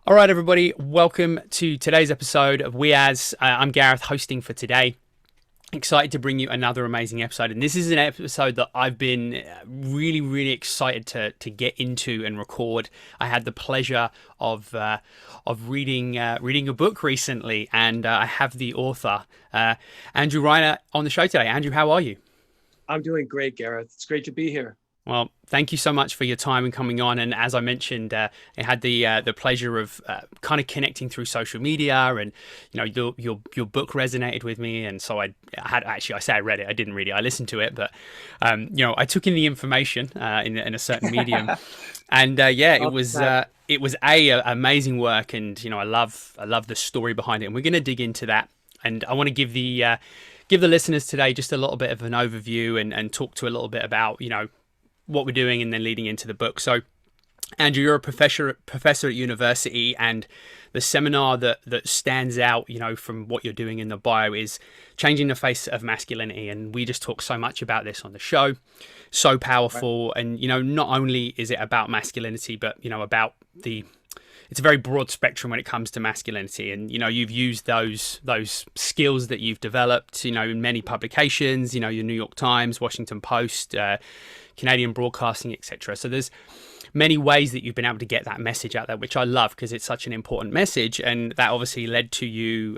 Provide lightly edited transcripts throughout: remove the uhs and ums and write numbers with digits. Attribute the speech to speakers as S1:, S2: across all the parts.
S1: All right, everybody, welcome to today's episode of We As. I'm Gareth, hosting for today. Excited to bring you another amazing episode, and this is an episode that I've been really excited to get into and record. I had the pleasure of reading a book recently, and I have the author Andrew Reiner on the show today. Andrew, how are you?
S2: I'm doing great, Gareth. It's great to be here.
S1: Well, thank you so much for your time and coming on. And as I mentioned, I had the pleasure of kind of connecting through social media, and your book resonated with me, and so I had actually I say I read it, I didn't read it, I listened to it, but I took in the information in a certain medium, and yeah,
S2: Love that.
S1: it was a amazing work, and I love the story behind it, and we're going to dig into that, and I want to give the listeners today just a little bit of an overview and talk to a little bit about what we're doing and then leading into the book. So, Andrew, you're a professor at university, and the seminar that stands out, from what you're doing in the bio is Changing the Face of Masculinity. And we just talk so much about this on the show. So
S2: Right.
S1: powerful. And, not only is it about masculinity, but, about it's a very broad spectrum when it comes to masculinity, and you've used those skills that you've developed in many publications, your New York Times, Washington Post, Canadian Broadcasting, etc. So there's many ways that you've been able to get that message out there, which I love because it's such an important message, and that obviously led to you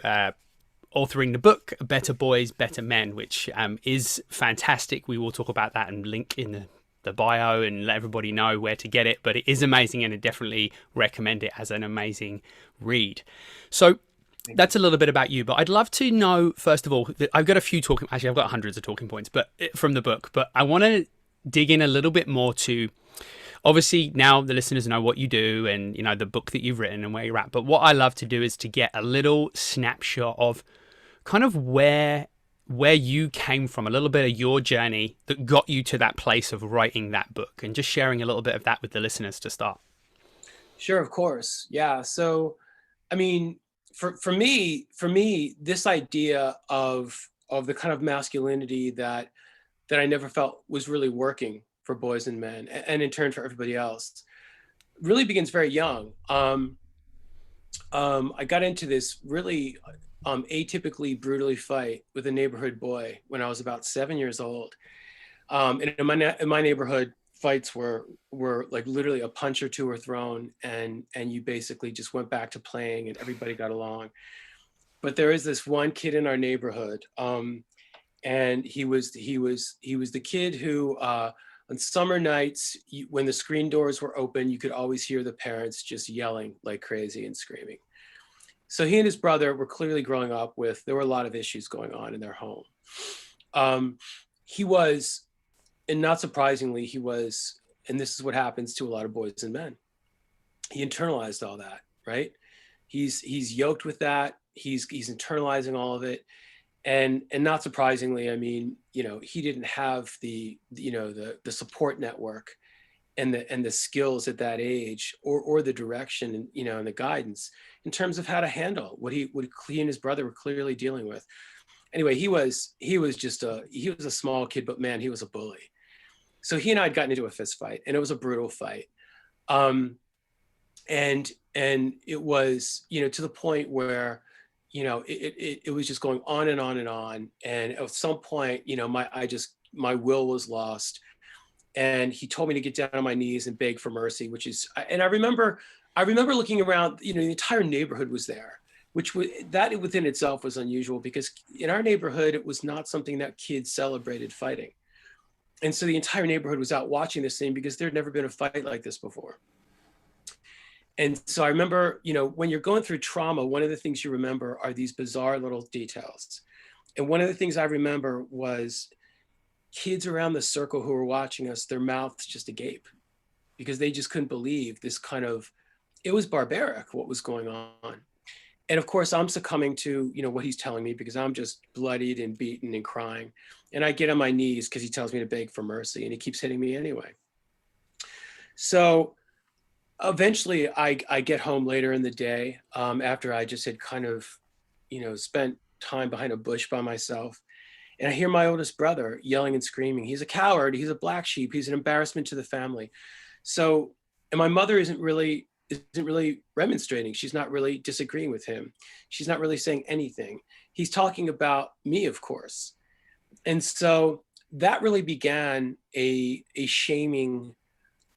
S1: authoring the book Better Boys, Better Men, which is fantastic. We will talk about that and link in the bio and let everybody know where to get it, but it is amazing, and I definitely recommend it as an amazing read. So
S2: Thank you.
S1: that's a little bit about you, but I'd love to know, first of all, that I've got a few talking, actually I've got hundreds of talking points, but from the book, but I want to dig in a little bit more to, obviously now the listeners know what you do and the book that you've written and where you're at, but what I love to do is to get a little snapshot of kind of where you came from, a little bit of your journey that got you to that place of writing that book, and just sharing a little bit of that with the listeners to start.
S2: Sure, of course. Yeah. So, I mean, for me, this idea of the kind of masculinity that I never felt was really working for boys and men, and in turn for everybody else, really begins very young. I got into this really atypically brutally fight with a neighborhood boy when I was about 7 years old. And in my neighborhood, fights were like literally a punch or two were thrown, and you basically just went back to playing, and everybody got along. But there is this one kid in our neighborhood, and he was the kid who on summer nights, when the screen doors were open, you could always hear the parents just yelling like crazy and screaming. So he and his brother were clearly growing up with, there were a lot of issues going on in their home. Um, he was, and not surprisingly, he was, and this is what happens to a lot of boys and men. He internalized all that, right? He's yoked with that. He's internalizing all of it, and not surprisingly, I mean, he didn't have the support network and the skills at that age, or the direction, and the guidance in terms of how to handle what he and his brother were clearly dealing with. Anyway, he was a small kid, but man, he was a bully. So he and I had gotten into a fist fight, and it was a brutal fight. Um, and it was, to the point where, it was just going on and on and on. And at some point, my will was lost. And he told me to get down on my knees and beg for mercy, and I remember looking around, the entire neighborhood was there, which was, that within itself was unusual, because in our neighborhood, it was not something that kids celebrated fighting. And so the entire neighborhood was out watching this thing, because there'd never been a fight like this before. And so I remember, when you're going through trauma, one of the things you remember are these bizarre little details. And one of the things I remember was kids around the circle who were watching us, their mouths just agape, because they just couldn't believe this kind of, it was barbaric what was going on. And of course, I'm succumbing to, what he's telling me, because I'm just bloodied and beaten and crying. And I get on my knees because he tells me to beg for mercy, and he keeps hitting me anyway. So eventually I get home later in the day, after I just had kind of, spent time behind a bush by myself. And I hear my oldest brother yelling and screaming. He's a coward. He's a black sheep. He's an embarrassment to the family. So, and my mother isn't really isn't really remonstrating. She's not really disagreeing with him. She's not really saying anything. He's talking about me, of course. And so that really began a shaming,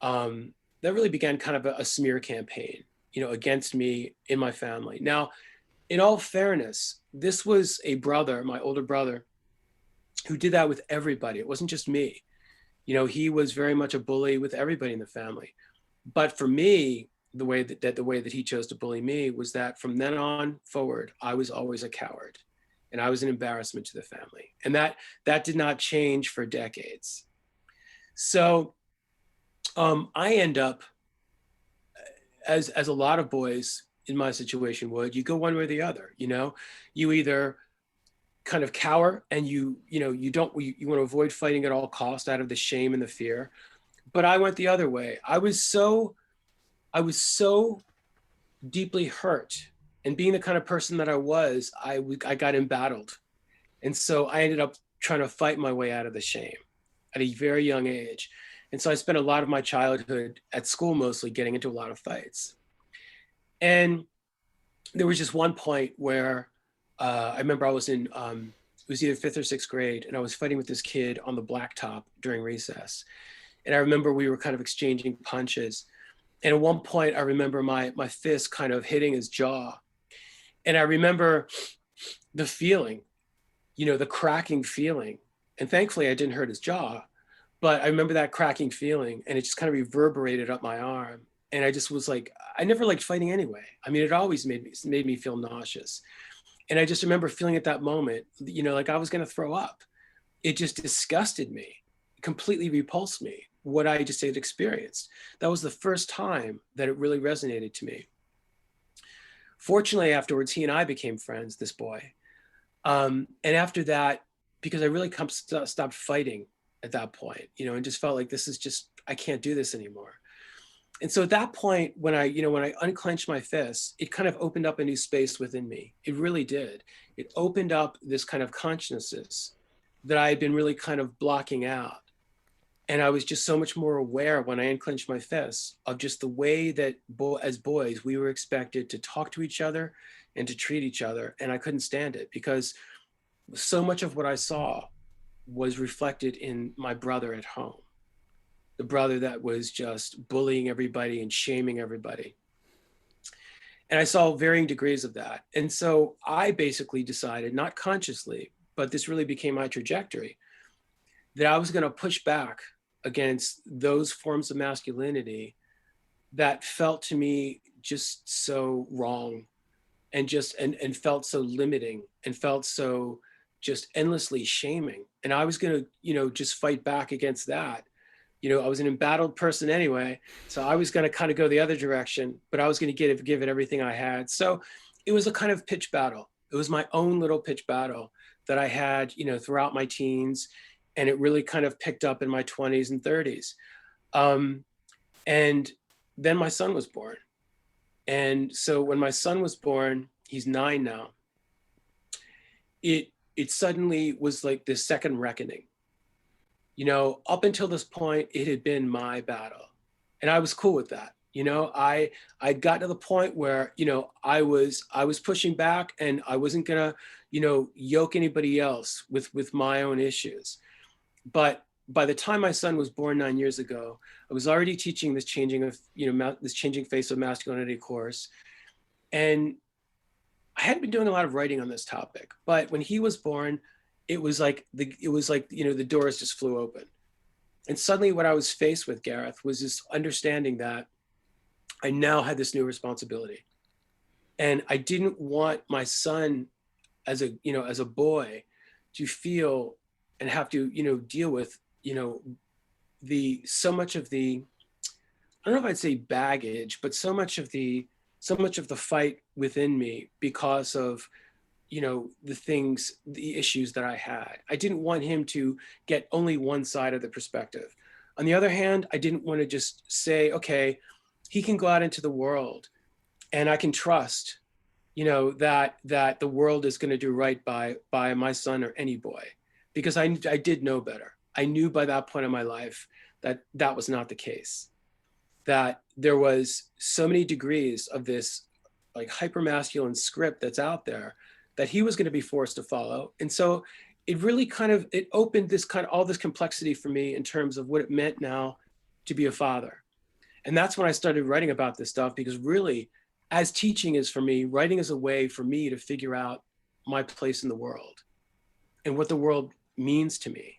S2: that really began kind of a smear campaign, against me in my family. Now, in all fairness, this was a brother, my older brother, who did that with everybody. It wasn't just me. He was very much a bully with everybody in the family. But for me, the way that he chose to bully me was that from then on forward, I was always a coward, and I was an embarrassment to the family. And that did not change for decades. So I end up, as a lot of boys in my situation would, you go one way or the other. You either kind of cower and you want to avoid fighting at all costs out of the shame and the fear. But I went the other way. I was so deeply hurt, and being the kind of person that I was, I got embattled. And so I ended up trying to fight my way out of the shame at a very young age. And so I spent a lot of my childhood at school, mostly getting into a lot of fights. And there was just one point where I remember I was in, it was either 5th or 6th grade, and I was fighting with this kid on the blacktop during recess. And I remember we were kind of exchanging punches. And at one point, I remember my fist kind of hitting his jaw. And I remember the feeling, the cracking feeling. And thankfully, I didn't hurt his jaw. But I remember that cracking feeling, and it just kind of reverberated up my arm. And I just was like, I never liked fighting anyway. I mean, it always made me feel nauseous. And I just remember feeling at that moment, like I was going to throw up. It just disgusted me, completely repulsed me, what I just had experienced. That was the first time that it really resonated to me. Fortunately, afterwards, he and I became friends, this boy. And after that, because I really stopped fighting at that point, and just felt like I can't do this anymore. And so at that point, when I unclenched my fists, it kind of opened up a new space within me. It really did. It opened up this kind of consciousness that I had been really kind of blocking out. And I was just so much more aware when I unclenched my fists of just the way that as boys, we were expected to talk to each other and to treat each other. And I couldn't stand it, because so much of what I saw was reflected in my brother at home. The brother that was just bullying everybody and shaming everybody. And I saw varying degrees of that. And so I basically decided, not consciously, but this really became my trajectory, that I was going to push back against those forms of masculinity that felt to me just so wrong, and felt so limiting, and felt so just endlessly shaming. And I was going to, just fight back against that. I was an embattled person anyway, so I was going to kind of go the other direction, but I was going to give it everything I had. So it was a kind of pitch battle. It was my own little pitch battle that I had, throughout my teens, and it really kind of picked up in my 20s and 30s. And then my son was born. And so when my son was born, he's 9 now, it suddenly was like this second reckoning. Up until this point, it had been my battle, and I was cool with that. I got to the point where, I was pushing back, and I wasn't gonna, yoke anybody else with my own issues. But by the time my son was born 9 years ago, I was already teaching this this Changing Face of Masculinity course. And I hadn't been doing a lot of writing on this topic, but when he was born, it was like the doors just flew open. And suddenly what I was faced with, Gareth, was this understanding that I now had this new responsibility. And I didn't want my son as a boy to feel and have to, deal with, so much of the, I don't know if I'd say baggage, but so much of the fight within me because of, the issues that I had. I didn't want him to get only one side of the perspective. On the other hand, I didn't want to just say, okay, he can go out into the world and I can trust, that the world is going to do right by my son or any boy, because I did know better. I knew by that point in my life that was not the case, that there was so many degrees of this like hyper-masculine script that's out there that he was going to be forced to follow. And so it really kind of, it opened this kind of all this complexity for me in terms of what it meant now to be a father. And that's when I started writing about this stuff, because really, as teaching is for me, writing is a way for me to figure out my place in the world and what the world means to me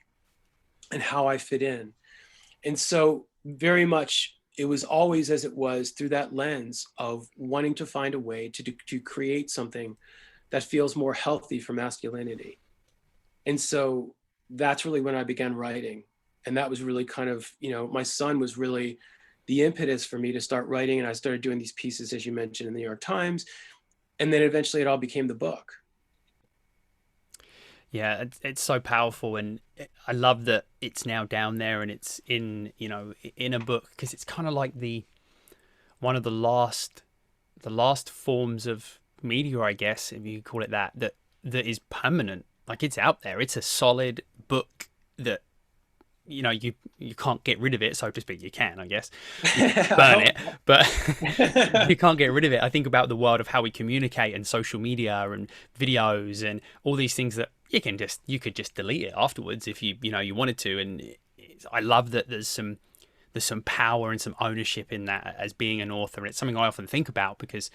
S2: and how I fit in. And so very much it was always as it was through that lens of wanting to find a way to create something that feels more healthy for masculinity. And so that's really when I began writing. And that was really kind of, you know, my son was really the impetus for me to start writing. And I started doing these pieces, as you mentioned, in the New York Times. And then eventually it all became the book.
S1: Yeah, it's so powerful, and I love that it's now down there and it's in, you know, in a book, because it's kind of like one of the last forms of media, I guess, if you could call it that is permanent. Like, it's out there. It's a solid book that, you know, you can't get rid of it, so to speak. You can, I guess, burn it, but you can't get rid of it. I think about the world of how we communicate and social media and videos and all these things that you could just delete it afterwards if you wanted to. And I love that there's some power and some ownership in that as being an author. And it's something I often think about, because,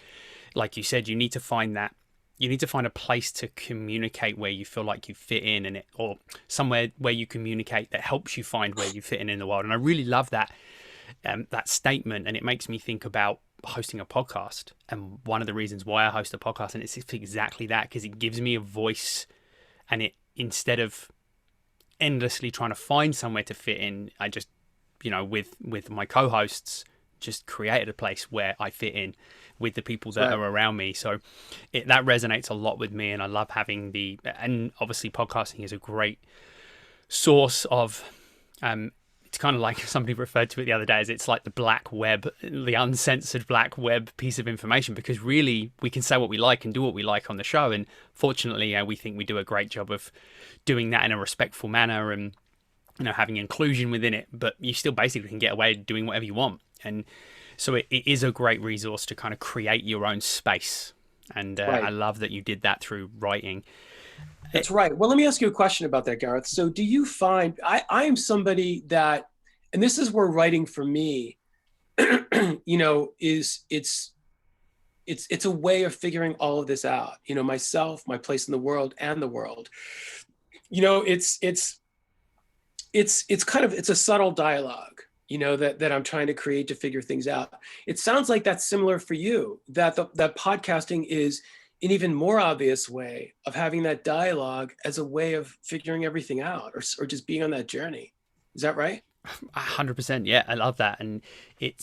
S1: like you said, you need to find a place to communicate where you feel like you fit in, and or somewhere where you communicate that helps you find where you fit in the world. And I really love that statement, and it makes me think about hosting a podcast. And one of the reasons why I host a podcast, and it's exactly that, because it gives me a voice, and it, instead of endlessly trying to find somewhere to fit in, I just, you know, with my co-hosts, just created a place where I fit in with the people that are around me. So that resonates a lot with me, and I love having and obviously podcasting is a great source of, it's kind of like somebody referred to it the other day as, it's like the black web, the uncensored black web piece of information, because really we can say what we like and do what we like on the show. And fortunately, we think we do a great job of doing that in a respectful manner, and, you know, having inclusion within it, but you still basically can get away doing whatever you want. And so it is a great resource to kind of create your own space. And I love that you did that through writing.
S2: That's right. Well, let me ask you a question about that, Gareth. So do you find, I am somebody that, and this is where writing for me, you know, it's a way of figuring all of this out, you know, myself, my place in the world, and the world. You know, it's kind of, it's a subtle dialogue, you know, that I'm trying to create to figure things out. It sounds like that's similar for you, that that podcasting is an even more obvious way of having that dialogue as a way of figuring everything out, or just being on that journey. Is that right?
S1: 100%. Yeah, I love that. And that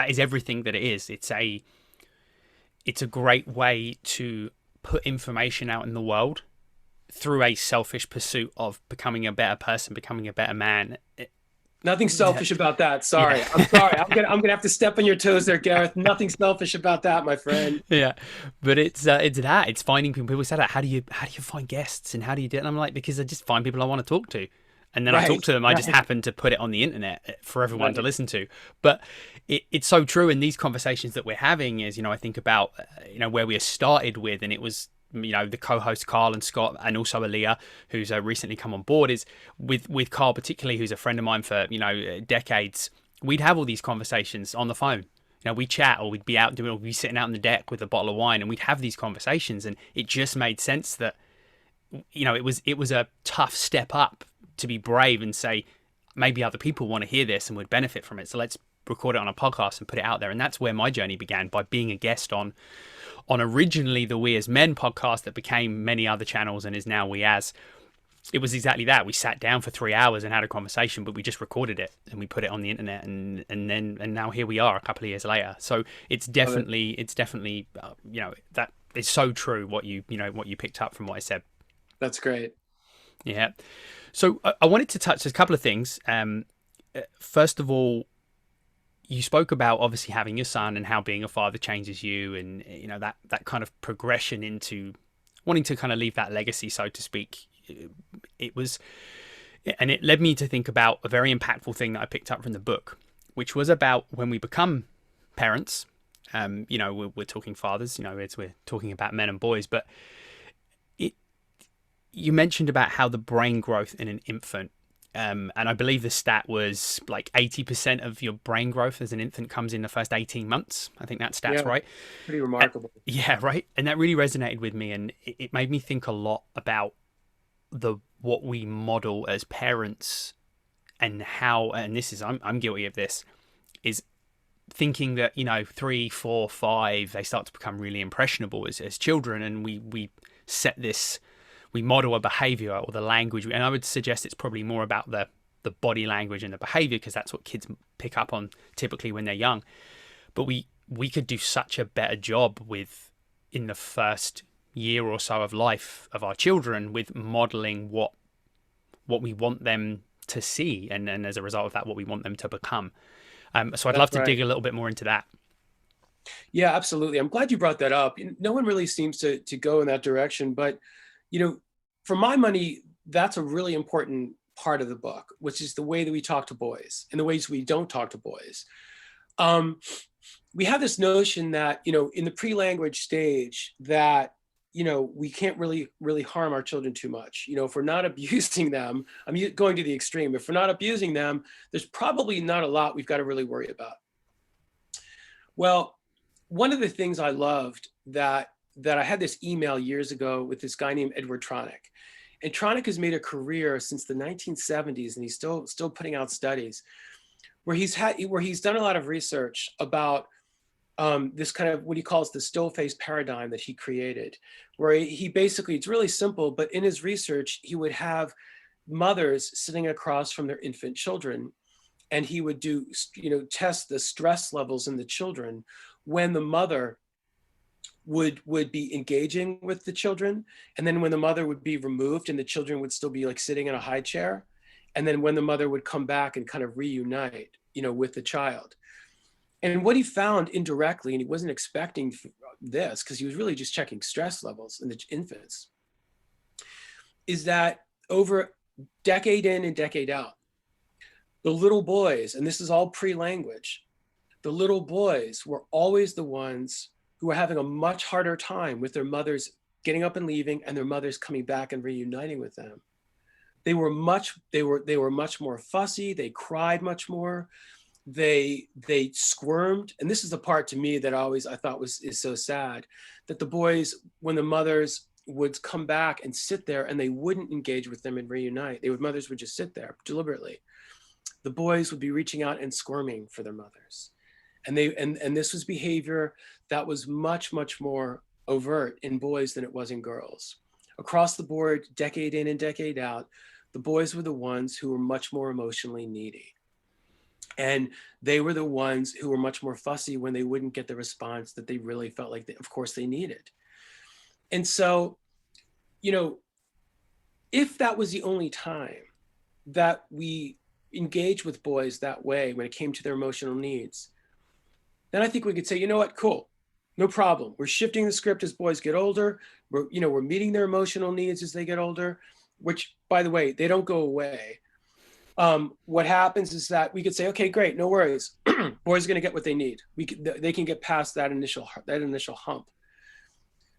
S1: is everything that it is. It's a great way to put information out in the world through a selfish pursuit of becoming a better person, becoming a better man.
S2: Nothing selfish about that. Sorry. Yeah. I'm sorry. I'm gonna have to step on your toes there, Gareth. Nothing selfish about that, my friend.
S1: Yeah, but it's finding people. People say that, how do you find guests, and how do you do it? And I'm like, because I just find people I want to talk to, and then I talk to them. I just happen to put it on the internet for everyone to listen to. But it's so true. And these conversations that we're having is, you know, I think about, you know, where we started with, and it was, you know, the co-hosts Carl and Scott, and also Aaliyah, who's recently come on board, is with Carl particularly, who's a friend of mine for, you know, decades. We'd have all these conversations on the phone. You know, we'd chat, or we'd be sitting out on the deck with a bottle of wine, and we'd have these conversations. And it just made sense that, you know, it was a tough step up to be brave and say, maybe other people want to hear this and would benefit from it, so let's record it on a podcast and put it out there. And that's where my journey began, by being a guest on originally the We As Men podcast that became many other channels and is now We As. It was exactly that. We sat down for 3 hours and had a conversation, but we just recorded it and we put it on the internet, and now here we are a couple of years later. So it's definitely you know, that is so true what you picked up from what I said.
S2: That's great.
S1: Yeah. So I wanted to touch a couple of things. First of all, you spoke about obviously having your son and how being a father changes you, and, you know, that kind of progression into wanting to kind of leave that legacy, so to speak. It led me to think about a very impactful thing that I picked up from the book, which was about when we become parents. We're talking fathers, we're talking about men and boys, but you mentioned about how the brain growth in an infant, and I believe the stat was like 80% of your brain growth as an infant comes in the first 18 months. I think that stat's
S2: Yeah,
S1: right.
S2: pretty remarkable.
S1: Yeah, right. And that really resonated with me, and it made me think a lot about what we model as parents, and how, and this is, I'm guilty of this, is thinking that 3, 4, 5 they start to become really impressionable as children, and we set this, we model a behavior or the language, and I would suggest it's probably more about the body language and the behavior, because that's what kids pick up on typically when they're young. But we could do such a better job with, in the first year or so of life of our children, with modeling what we want them to see, and as a result of that, what we want them to become. So I'd love to dig a little bit more into that.
S2: Yeah, absolutely. I'm glad you brought that up. No one really seems to go in that direction, but for my money, that's a really important part of the book, which is the way that we talk to boys and the ways we don't talk to boys. We have this notion that, in the pre-language stage, that, we can't really harm our children too much. If we're not abusing them, I'm going to the extreme. If we're not abusing them, there's probably not a lot we've got to really worry about. Well, one of the things I loved that I had this email years ago with this guy named Edward Tronick. And Tronick has made a career since the 1970s, and he's still putting out studies where he's done a lot of research about this kind of what he calls the still face paradigm that he created, where he basically, it's really simple, but in his research, he would have mothers sitting across from their infant children, and he would test the stress levels in the children when the mother would be engaging with the children, and then when the mother would be removed and the children would still be like sitting in a high chair, and then when the mother would come back and kind of reunite with the child. And what he found indirectly, and he wasn't expecting this because he was really just checking stress levels in the infants, is that over decade in and decade out, the little boys, and this is all pre-language, the little boys were always the ones who were having a much harder time with their mothers getting up and leaving, and their mothers coming back and reuniting with them. They were much more fussy. They cried much more. They squirmed, and this is the part to me that I thought is so sad, that the boys, when the mothers would come back and sit there and they wouldn't engage with them and reunite, mothers would just sit there deliberately. The boys would be reaching out and squirming for their mothers. And this was behavior that was much, much more overt in boys than it was in girls. Across the board, decade in and decade out, the boys were the ones who were much more emotionally needy. And they were the ones who were much more fussy when they wouldn't get the response that they really felt like, of course, they needed. And so, if that was the only time that we engaged with boys that way when it came to their emotional needs, then I think we could say, you know what, cool, no problem. We're shifting the script as boys get older. We're meeting their emotional needs as they get older, which, by the way, they don't go away. What happens is that we could say, okay, great, no worries. Boys are going to get what they need. They can get past that initial hump.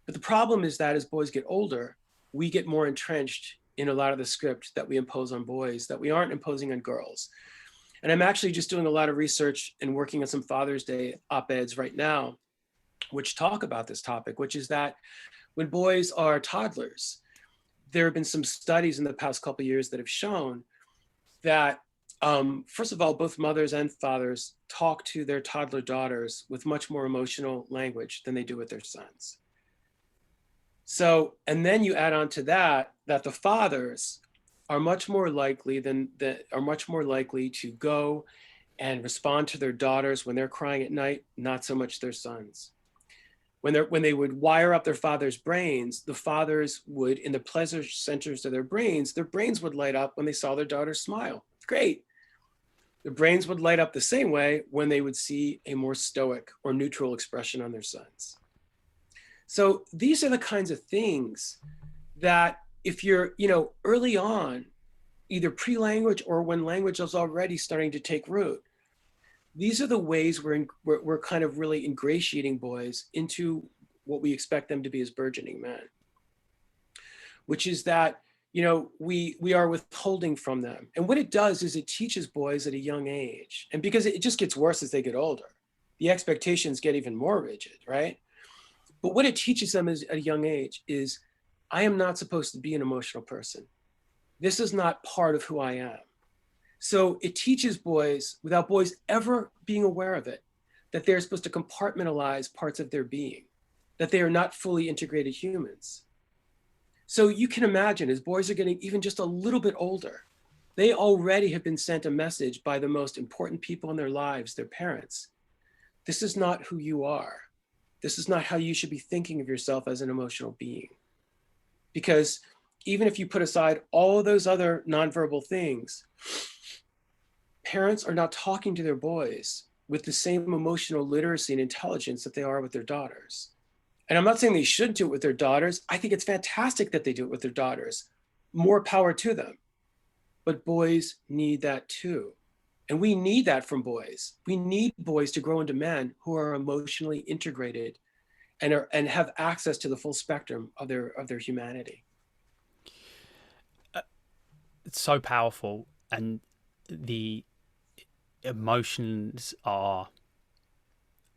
S2: But the problem is that as boys get older, we get more entrenched in a lot of the script that we impose on boys that we aren't imposing on girls. And I'm actually just doing a lot of research and working on some Father's Day op-eds right now, which talk about this topic, which is that when boys are toddlers, there have been some studies in the past couple of years that have shown that, first of all, both mothers and fathers talk to their toddler daughters with much more emotional language than they do with their sons. So, and then you add on to that the fathers are much more likely to go and respond to their daughters when they're crying at night, not so much their sons. When they would wire up their father's brains, the fathers would, in the pleasure centers of their brains would light up when they saw their daughters smile. Great. Their brains would light up the same way when they would see a more stoic or neutral expression on their sons. So these are the kinds of things that if you're, early on, either pre-language or when language is already starting to take root, these are the ways we're kind of really ingratiating boys into what we expect them to be as burgeoning men, which is that, we are withholding from them. And what it does is it teaches boys at a young age, and because it just gets worse as they get older, the expectations get even more rigid, right? But what it teaches them is at a young age is, I am not supposed to be an emotional person. This is not part of who I am. So it teaches boys, without boys ever being aware of it, that they're supposed to compartmentalize parts of their being, that they are not fully integrated humans. So you can imagine, as boys are getting even just a little bit older, they already have been sent a message by the most important people in their lives, their parents. This is not who you are. This is not how you should be thinking of yourself as an emotional being. Because even if you put aside all of those other nonverbal things, parents are not talking to their boys with the same emotional literacy and intelligence that they are with their daughters. And I'm not saying they shouldn't do it with their daughters. I think it's fantastic that they do it with their daughters. More power to them. But boys need that too. And we need that from boys. We need boys to grow into men who are emotionally integrated and have access to the full spectrum of their humanity.
S1: It's so powerful, and the emotions are,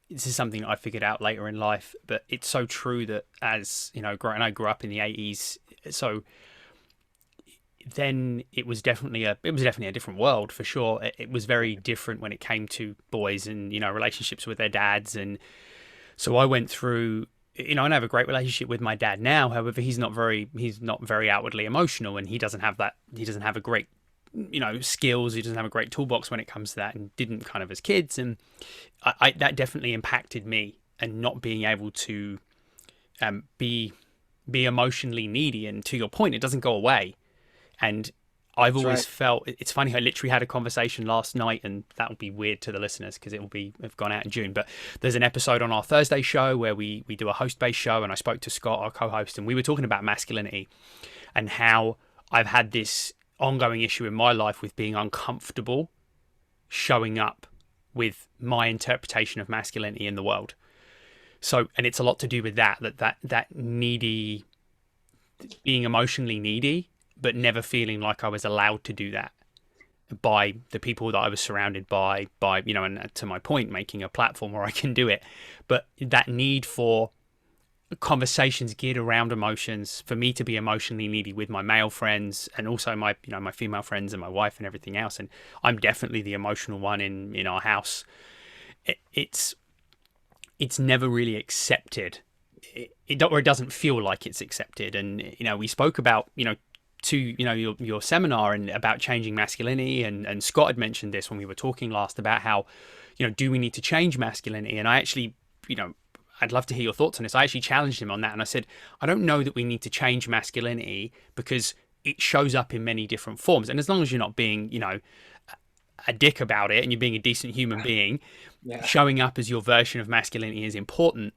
S1: this is something I figured out later in life, but it's so true that, as and I grew up in the 80s, so then it was definitely a different world for sure. It was very different when it came to boys and relationships with their dads. And so I went through, I have a great relationship with my dad now. However, he's not very outwardly emotional, and he doesn't have a great skills. He doesn't have a great toolbox when it comes to that, and didn't kind of as kids. And I that definitely impacted me, and not being able to be emotionally needy. And to your point, it doesn't go away. And I've
S2: That's
S1: always
S2: right.
S1: felt, it's funny, I literally had a conversation last night, and that will be weird to the listeners because it will have gone out in June. But there's an episode on our Thursday show where we do a host-based show, and I spoke to Scott, our co-host, and we were talking about masculinity and how I've had this ongoing issue in my life with being uncomfortable showing up with my interpretation of masculinity in the world. So, and it's a lot to do with that needy, being emotionally needy, but never feeling like I was allowed to do that by the people that I was surrounded by, and to my point, making a platform where I can do it. But that need for conversations geared around emotions, for me to be emotionally needy with my male friends, and also my female friends and my wife and everything else. And I'm definitely the emotional one in our house. It's never really accepted. It doesn't feel like it's accepted. And we spoke about to your seminar and about changing masculinity, and Scott had mentioned this when we were talking last about how do we need to change masculinity. And I actually I'd love to hear your thoughts on this. I actually challenged him on that, and I said, I don't know that we need to change masculinity, because it shows up in many different forms. And as long as you're not being a dick about it, and you're being a decent human being,
S2: Yeah.
S1: showing up as your version of masculinity is important.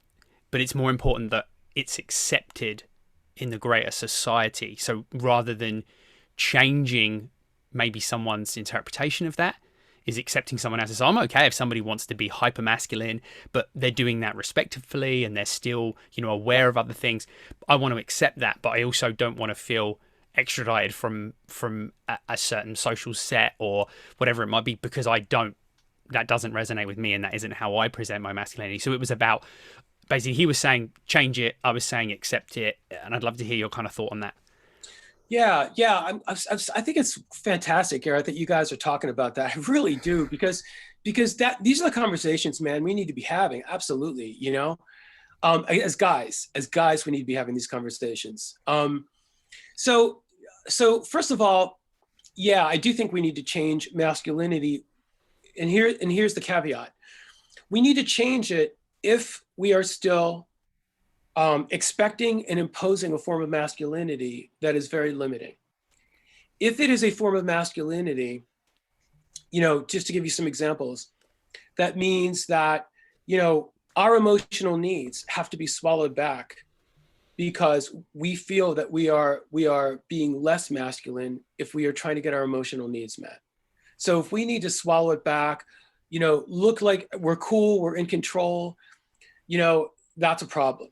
S1: But it's more important that it's accepted in the greater society. So rather than changing maybe someone's interpretation of that, is accepting someone else. So I'm okay if somebody wants to be hyper masculine, but they're doing that respectfully, and they're still aware of other things. I want to accept that, but I also don't want to feel extradited from a certain social set or whatever it might be, because that doesn't resonate with me, and that isn't how I present my masculinity. So it was about, basically, he was saying change it, I was saying accept it, and I'd love to hear your kind of thought on that.
S2: Yeah. I think it's fantastic, Gareth, that you guys are talking about that. I really do, because these are the conversations, man, we need to be having. Absolutely. As guys, we need to be having these conversations. So first of all, yeah, I do think we need to change masculinity. And here's the caveat. We need to change it if we are still expecting and imposing a form of masculinity that is very limiting. If it is a form of masculinity, just to give you some examples, that means that, our emotional needs have to be swallowed back because we feel that we are being less masculine if we are trying to get our emotional needs met. So if we need to swallow it back look like we're cool, we're in control, that's a problem.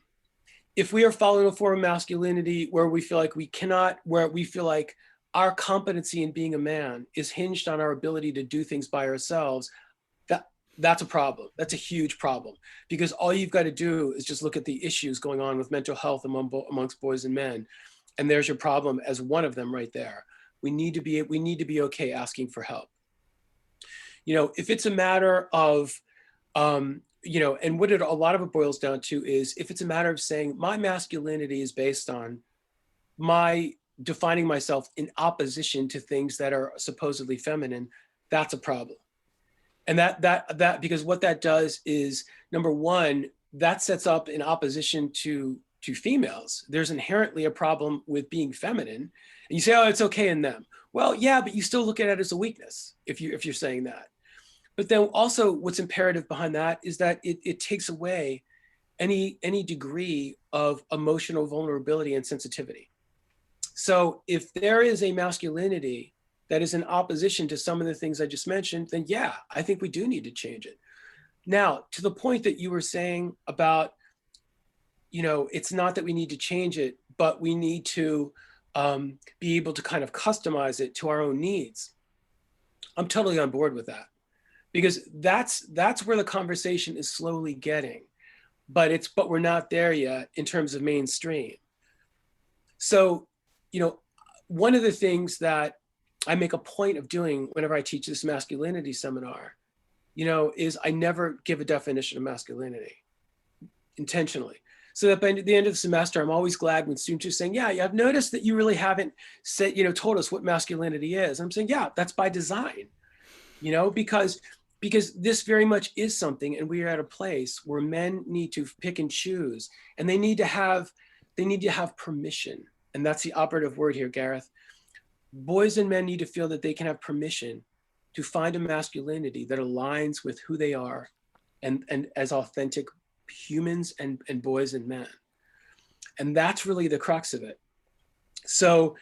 S2: If we are following a form of masculinity where we feel like we cannot, where we feel like our competency in being a man is hinged on our ability to do things by ourselves, that's a problem. That's a huge problem, because all you've got to do is just look at the issues going on with mental health amongst boys and men. And there's your problem as one of them right there. We need to be okay asking for help. If it's a matter of, and what a lot of it boils down to is, if it's a matter of saying my masculinity is based on my defining myself in opposition to things that are supposedly feminine, that's a problem. And that because what that does is, number one, that sets up in opposition to females. There's inherently a problem with being feminine, and you say, oh, it's okay in them. Well, yeah, but you still look at it as a weakness if you're saying that. But then also, what's imperative behind that is that it takes away any degree of emotional vulnerability and sensitivity. So if there is a masculinity that is in opposition to some of the things I just mentioned, then yeah, I think we do need to change it. Now, to the point that you were saying about, it's not that we need to change it, but we need to be able to kind of customize it to our own needs. I'm totally on board with that, because that's where the conversation is slowly getting, but we're not there yet in terms of mainstream. So, one of the things that I make a point of doing whenever I teach this masculinity seminar, is I never give a definition of masculinity intentionally. So that by the end of the semester, I'm always glad when students are saying, yeah, I've noticed that you really haven't said, told us what masculinity is. I'm saying, yeah, that's by design, because this very much is something, and we are at a place where men need to pick and choose, and they need to have permission. And that's the operative word here, Gareth. Boys and men need to feel that they can have permission to find a masculinity that aligns with who they are, and as authentic humans and boys and men. And that's really the crux of it. So,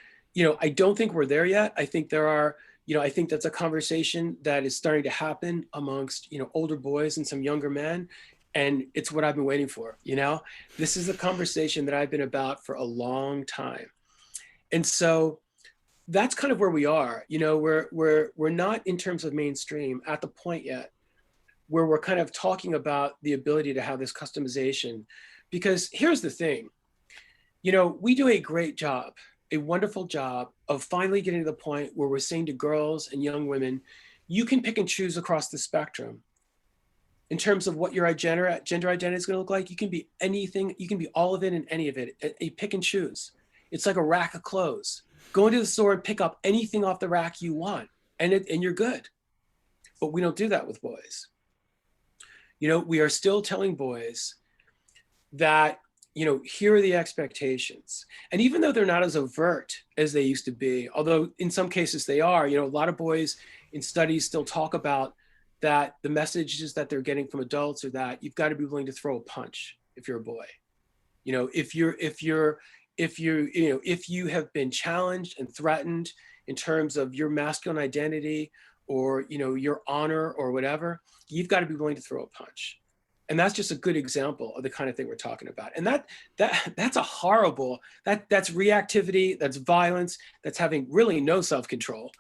S2: I don't think we're there yet. I think there are, I think that's a conversation that is starting to happen amongst, older boys and some younger men. And it's what I've been waiting for. This is a conversation that I've been about for a long time. And so that's kind of where we are. We're not, in terms of mainstream, at the point yet where we're kind of talking about the ability to have this customization. Because here's the thing, we do a great job, a wonderful job of finally getting to the point where we're saying to girls and young women, you can pick and choose across the spectrum in terms of what your gender identity is going to look like. You can be anything, you can be all of it and any of it. A pick and choose. It's like a rack of clothes. Go into the store and pick up anything off the rack you want, and you're good. But we don't do that with boys. We are still telling boys that, here are the expectations. And even though they're not as overt as they used to be, although in some cases they are, a lot of boys in studies still talk about that the messages that they're getting from adults are that you've got to be willing to throw a punch if you're a boy. If you have been challenged and threatened in terms of your masculine identity or, your honor or whatever, you've got to be willing to throw a punch. And that's just a good example of the kind of thing we're talking about. And that's a horrible, that's reactivity, that's violence, that's having really no self-control.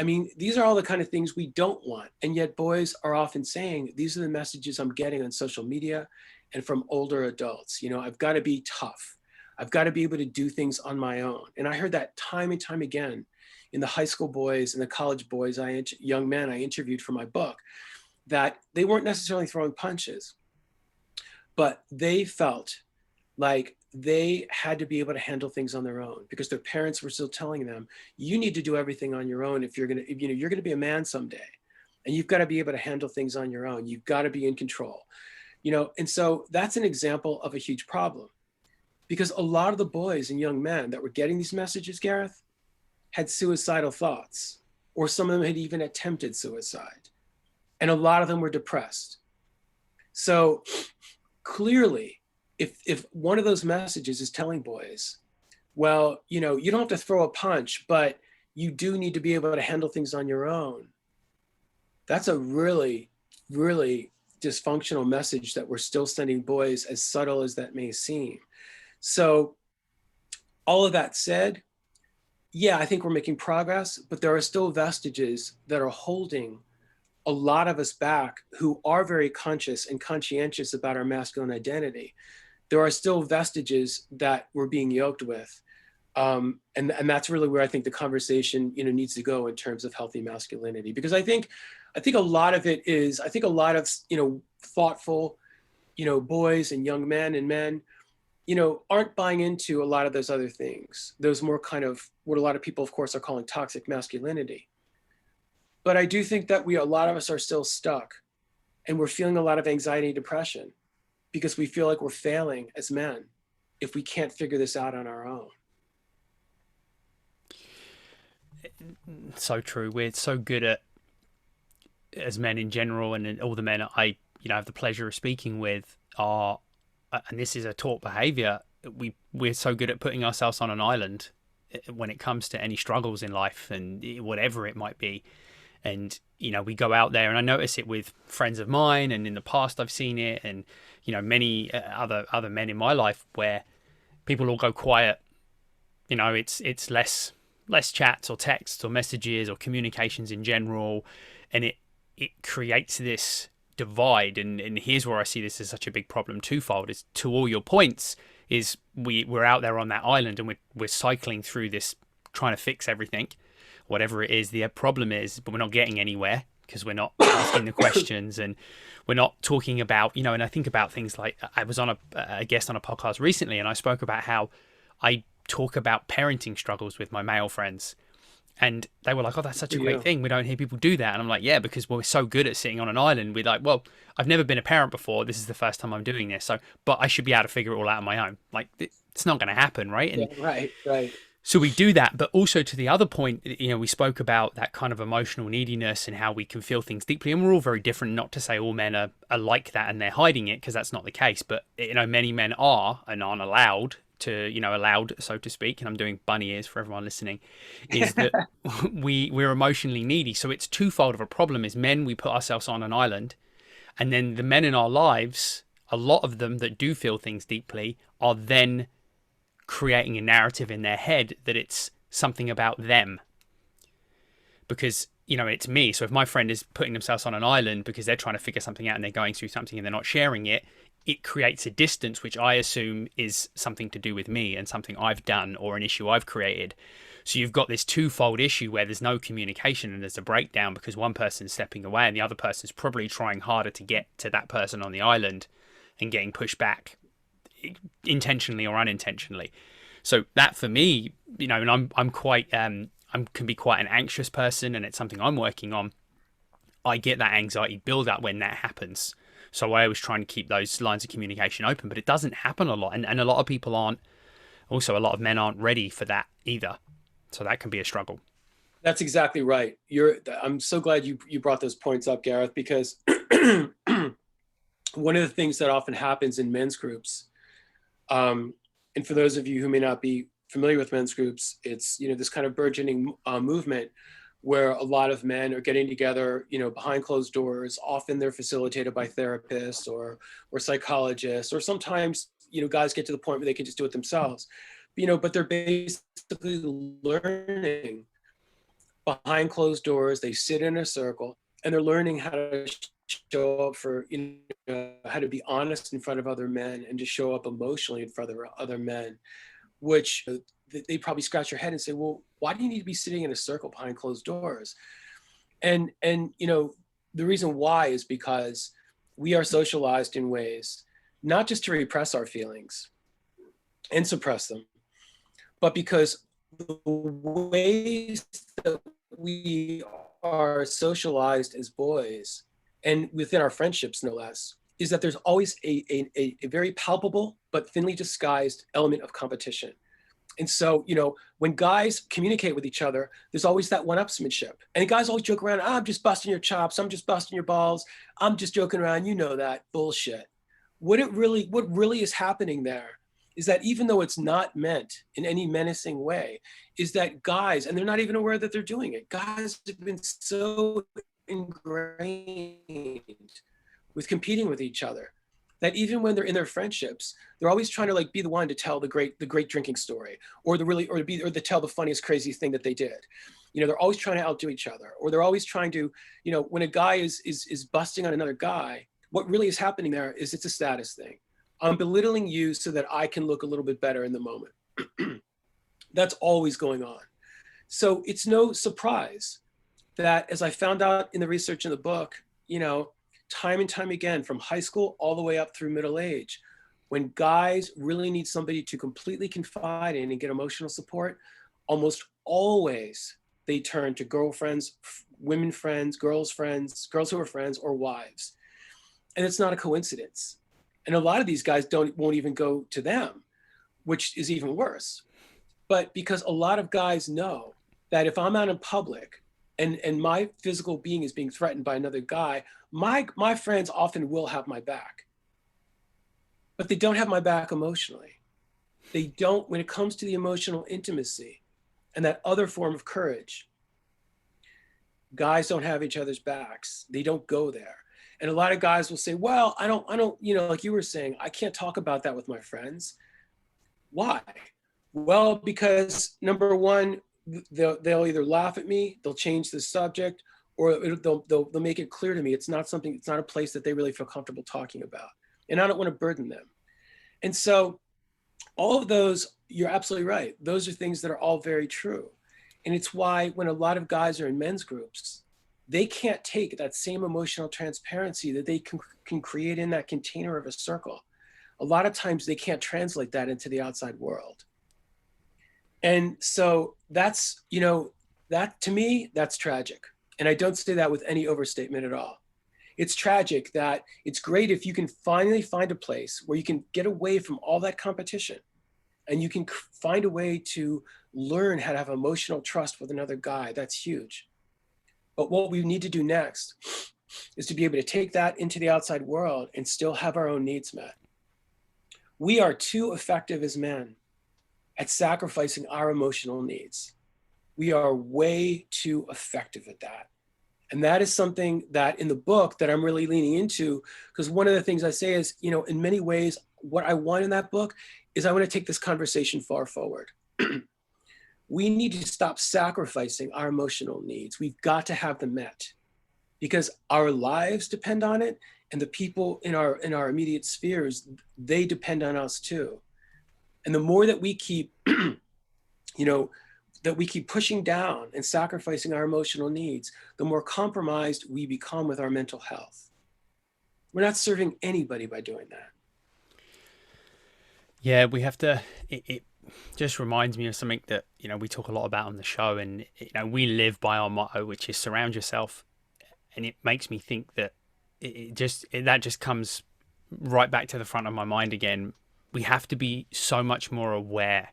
S2: I mean, these are all the kind of things we don't want. And yet boys are often saying, these are the messages I'm getting on social media and from older adults. I've got to be tough. I've got to be able to do things on my own. And I heard that time and time again in the high school boys and the college boys, young men I interviewed for my book, that they weren't necessarily throwing punches, but they felt like they had to be able to handle things on their own because their parents were still telling them, you need to do everything on your own if you're going to be a man someday, and you've got to be able to handle things on your own. You've got to be in control, and so that's an example of a huge problem, because a lot of the boys and young men that were getting these messages, Gareth, had suicidal thoughts, or some of them had even attempted suicide. And a lot of them were depressed. So clearly, if one of those messages is telling boys, well, you don't have to throw a punch, but you do need to be able to handle things on your own, that's a really really dysfunctional message that we're still sending boys, as subtle as that may seem. So all of that said, yeah, I think we're making progress, but there are still vestiges that are holding a lot of us back who are very conscious and conscientious about our masculine identity. There are still vestiges that we're being yoked with. And that's really where I think the conversation, needs to go in terms of healthy masculinity, because I think a lot of it is, I think a lot of, thoughtful, boys and young men and men, aren't buying into a lot of those other things, those more kind of what a lot of people, of course, are calling toxic masculinity. But I do think that a lot of us are still stuck, and we're feeling a lot of anxiety and depression because we feel like we're failing as men if we can't figure this out on our own.
S1: So true. We're so good at, as men in general, and all the men I have the pleasure of speaking with are, and this is a taught behavior, we're so good at putting ourselves on an island when it comes to any struggles in life and whatever it might be. And we go out there, and I notice it with friends of mine, and in the past I've seen it, and many other men in my life, where people all go quiet. It's less chats or texts or messages or communications in general, and it creates this divide. And here's where I see this as such a big problem twofold. Is, to all your points, is we're out there on that island, and we're cycling through this, trying to fix everything, whatever it is the problem is, but we're not getting anywhere because we're not asking the questions, and we're not talking about, and I think about things like, I was on a guest on a podcast recently, and I spoke about how I talk about parenting struggles with my male friends, and they were like, oh, that's such a great thing, we don't hear people do that. And I'm like, yeah, because we're so good at sitting on an island. We're like, well, I've never been a parent before, this is the first time I'm doing this, but I should be able to figure it all out on my own. Like, it's not going to happen, right? And
S2: yeah, right.
S1: So we do that, but also to the other point, we spoke about that kind of emotional neediness and how we can feel things deeply, and we're all very different. Not to say all men are like that and they're hiding it, because that's not the case. But many men are and aren't allowed to, allowed, so to speak. And I'm doing bunny ears for everyone listening. Is that we're emotionally needy? So it's twofold of a problem. Is men, we put ourselves on an island, and then the men in our lives, a lot of them that do feel things deeply, are then creating a narrative in their head that it's something about them, because it's me. So if my friend is putting themselves on an island because they're trying to figure something out and they're going through something and they're not sharing it, it creates a distance which I assume is something to do with me and something I've done or an issue I've created. So you've got this twofold issue where there's no communication and there's a breakdown because one person's stepping away and the other person's probably trying harder to get to that person on the island and getting pushed back, intentionally or unintentionally. So that, for me, and I'm quite can be quite an anxious person, and it's something I'm working on. I get that anxiety build up when that happens. So I always try and keep those lines of communication open, but it doesn't happen a lot, and a lot of people aren't. Also, a lot of men aren't ready for that either. So that can be a struggle.
S2: That's exactly right. I'm so glad you brought those points up, Gareth, because one of the things that often happens in men's groups, and for those of you who may not be familiar with men's groups, it's this kind of burgeoning movement where a lot of men are getting together, behind closed doors. Often they're facilitated by therapists or psychologists, or sometimes guys get to the point where they can just do it themselves. But they're basically learning behind closed doors. They sit in a circle and they're learning how to show up for, how to be honest in front of other men and to show up emotionally in front of other men, which they probably scratch their head and say, well, why do you need to be sitting in a circle behind closed doors? And the reason why is because we are socialized in ways, not just to repress our feelings and suppress them, but because the ways that we are socialized as boys, and within our friendships, no less, is that there's always a very palpable but thinly disguised element of competition. And so, when guys communicate with each other, there's always that one-upsmanship. And guys always joke around, I'm just busting your chops, I'm just busting your balls, I'm just joking around, that bullshit. What really is happening there is that, even though it's not meant in any menacing way, is that guys, and they're not even aware that they're doing it, guys have been so ingrained with competing with each other that even when they're in their friendships, they're always trying to like be the one to tell the great drinking story, or to tell the funniest crazy thing that they did. You know, they're always trying to outdo each other, or they're always trying to, you know, when a guy is busting on another guy, what really is happening there is it's a status thing. I'm belittling you so that I can look a little bit better in the moment. That's always going on. So it's no surprise that, as I found out in the research in the book, you know, time and time again, from high school all the way up through middle age, when guys really need somebody to completely confide in and get emotional support, almost always they turn to girlfriends, women friends, girls who are friends, or wives. And it's not a coincidence. And a lot of these guys won't even go to them, which is even worse. But because a lot of guys know that if I'm out in public and my physical being is being threatened by another guy, my friends often will have my back. But they don't have my back emotionally. They don't, when it comes to the emotional intimacy and that other form of courage, guys don't have each other's backs. They don't go there. And a lot of guys will say, well, I don't, you know, like you were saying, I can't talk about that with my friends. Why? Well, because number one, they'll either laugh at me, they'll change the subject, or they'll make it clear to me it's not a place that they really feel comfortable talking about. And I don't want to burden them. And so all of those, you're absolutely right. Those are things that are all very true. And it's why when a lot of guys are in men's groups, they can't take that same emotional transparency that they can create in that container of a circle. A lot of times they can't translate that into the outside world. And so that's, you know, that to me, that's tragic. And I don't say that with any overstatement at all. It's tragic that it's great if you can finally find a place where you can get away from all that competition and you can find a way to learn how to have emotional trust with another guy. That's huge. But what we need to do next is to be able to take that into the outside world and still have our own needs met. We are too effective as men at sacrificing our emotional needs. We are way too effective at that. And that is something that in the book that I'm really leaning into, because one of the things I say is, you know, in many ways, what I want in that book is I want to take this conversation far forward. We need to stop sacrificing our emotional needs. We've got to have them met because our lives depend on it. And the people in our immediate spheres, they depend on us too. And the more that we keep, you know, that we keep pushing down and sacrificing our emotional needs, the more compromised we become with our mental health. We're not serving anybody by doing that.
S1: Yeah, we have to, it just reminds me of something that, you know, we talk a lot about on the show, and, you know, we live by our motto, which is surround yourself. And it makes me think that that just comes right back to the front of my mind again. We have to be so much more aware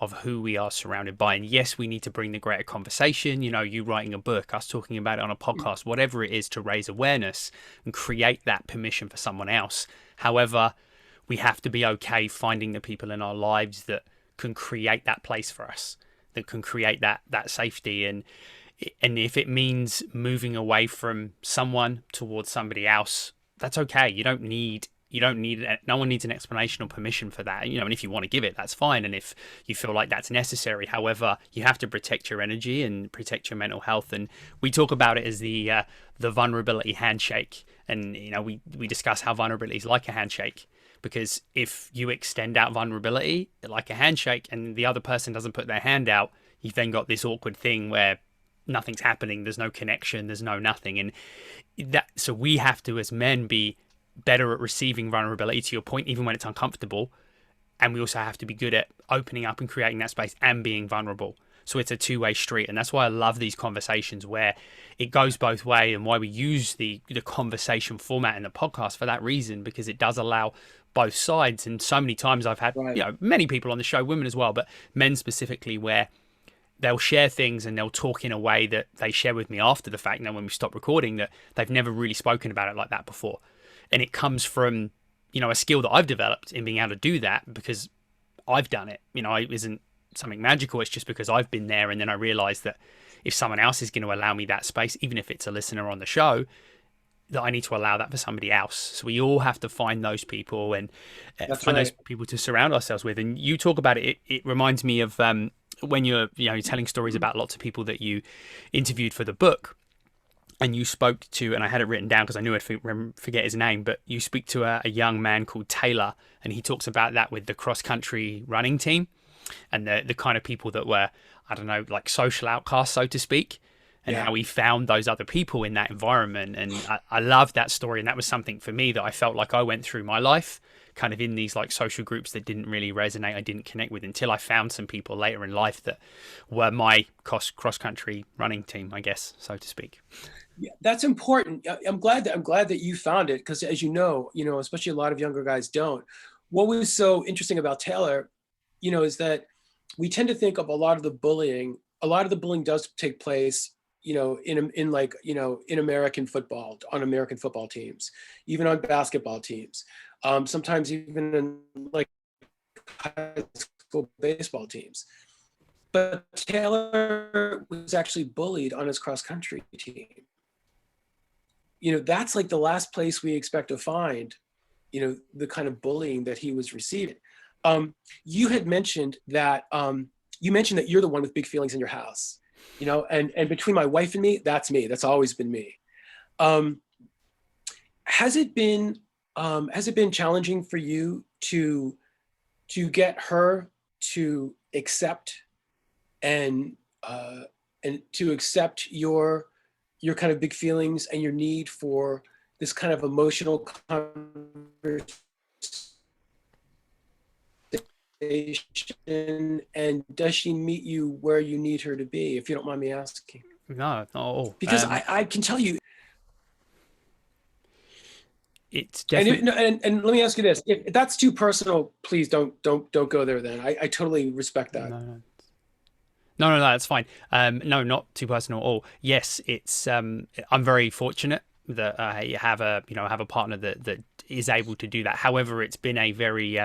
S1: of who we are surrounded by. And yes, we need to bring the greater conversation, you know, you writing a book, us talking about it on a podcast, whatever it is, to raise awareness and create that permission for someone else. However, we have to be okay finding the people in our lives that can create that place for us, that can create that safety. And if it means moving away from someone towards somebody else, that's okay. No one needs an explanation or permission for that, you know, and if you want to give it, that's fine. And if you feel like that's necessary, however, you have to protect your energy and protect your mental health. And we talk about it as the vulnerability handshake. And, you know, we discuss how vulnerability is like a handshake, because if you extend out vulnerability like a handshake and the other person doesn't put their hand out, you've then got this awkward thing where nothing's happening. There's no connection. There's no nothing. And so we have to, as men, be better at receiving vulnerability, to your point, even when it's uncomfortable. And we also have to be good at opening up and creating that space and being vulnerable. So it's a two-way street. And that's why I love these conversations where it goes both ways, and why we use the conversation format in the podcast for that reason, because it does allow both sides. And so many times I've had, you know, many people on the show, women as well, but men specifically, where they'll share things and they'll talk in a way that they share with me after the fact, now when we stop recording, that they've never really spoken about it like that before. And it comes from, you know, a skill that I've developed in being able to do that because I've done it. You know, it isn't something magical. It's just because I've been there. And then I realized that if someone else is going to allow me that space, even if it's a listener on the show, that I need to allow that for somebody else. So we all have to find those people and
S2: That's
S1: find those
S2: right.
S1: people to surround ourselves with. And you talk about it, it reminds me of when you're telling stories about lots of people that you interviewed for the book. And you spoke to, and I had it written down because I knew I'd forget his name, but you speak to a young man called Taylor, and he talks about that with the cross-country running team and the kind of people that were, I don't know, like social outcasts, so to speak, and
S2: Yeah.
S1: how he found those other people in that environment. And I love that story, and that was something for me that I felt like I went through my life kind of in these like social groups that didn't really resonate, I didn't connect with, until I found some people later in life that were my cross-country running team, I guess, so to speak.
S2: Yeah, that's important. I'm glad that you found it, because as you know, especially a lot of younger guys don't. What was so interesting about Taylor, is that we tend to think of a lot of the bullying. A lot of the bullying does take place, in like, in American football, on American football teams, even on basketball teams, sometimes even in like high school baseball teams. But Taylor was actually bullied on his cross country team. That's like the last place we expect to find, the kind of bullying that he was receiving. You had mentioned that you're the one with big feelings in your house, and between my wife and me, that's me. That's always been me. Um, has it been challenging for you to get her to accept and to accept your kind of big feelings and your need for this kind of emotional conversation? And does she meet you where you need her to be, if you don't mind me asking?
S1: No, not at all.
S2: Because I can tell you,
S1: It's
S2: and,
S1: definitely
S2: and let me ask you this: if that's too personal, please don't go there. Then I totally respect that.
S1: no, no. No, that's fine. No, not too personal at all. Yes, it's. I'm very fortunate that I have a partner that is able to do that. However, it's been a very.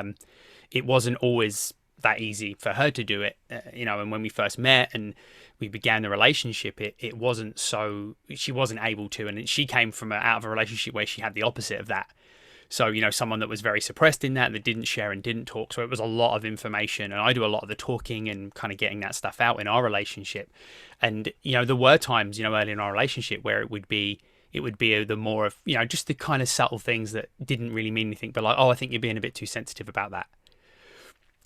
S1: It wasn't always that easy for her to do it. And when we first met and we began the relationship, it wasn't so. She wasn't able to, and she came from out of a relationship where she had the opposite of that. So, someone that was very suppressed in that didn't share and didn't talk. So it was a lot of information. And I do a lot of the talking and kind of getting that stuff out in our relationship. And, there were times, early in our relationship where it would be the more of, just the kind of subtle things that didn't really mean anything, but like, oh, I think you're being a bit too sensitive about that.